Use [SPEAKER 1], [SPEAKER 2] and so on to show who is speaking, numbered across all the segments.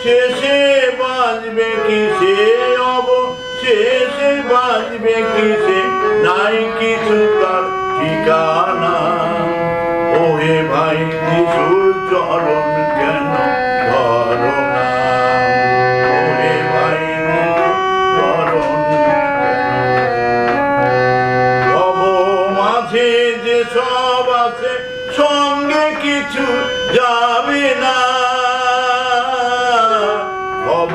[SPEAKER 1] শেষে বাজবে কিসে অবশেষে বাজবে কিসে নাই কিছু তার ঠিকানা। ওহে ভাই যিশুর চরণ কেন ধরো না, ওহে ভাই যিশুর চরণ কেন। ভব মাঝে যে সব আছে সঙ্গে কিছু যাবে না, ভব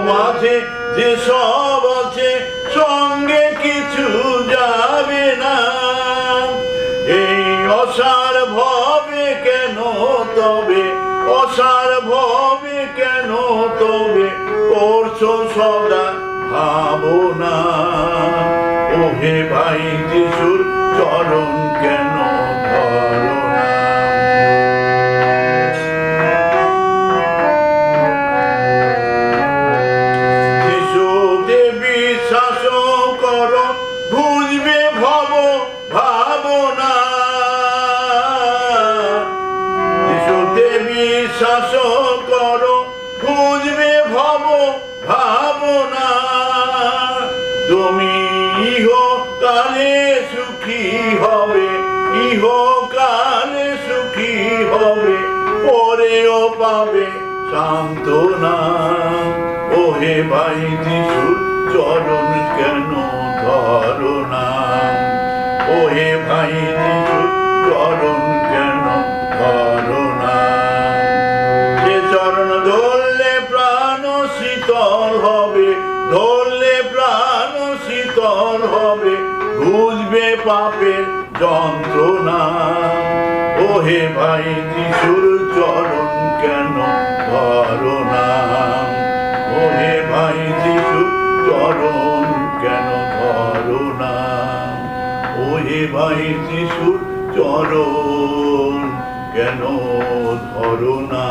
[SPEAKER 1] মাঝে যে সব আছে সঙ্গে কিছু যাবে না। এই অসার ভবে কেন তবে, অসার ভবে কেন তবে করছো সদা ভাবনা। ওহে ভাই যিশুর চরণ কেন ধরো না। যিশুতে বিশ্বাস করো বুঝবে ভব ভাবনা, যিশুতে বিশ্বাস করো বুঝবে ভব ভাবনা। তুমি ইহকালে সুখী হবে, ইহকালে সুখী হবে, পরেও পাবে সান্ত্বনা। ওহে ভাই যিশুর চরণ কেন ধরো না, ওহে ভাই যিশুর চরণ কেন ধরো না। যে চরণ ধরলে প্রাণ শীতল হবে, ধরলে প্রাণ শীতল হবে, বুঝবে পাপের যন্ত্রণা। ওহে ভাই যিশুর চরণ কেন ধরো না, ওহে ভাই যিশুর চরণ কেন ধরো না, ওহে ভাই যিশুর চরণ কেন ধরো না।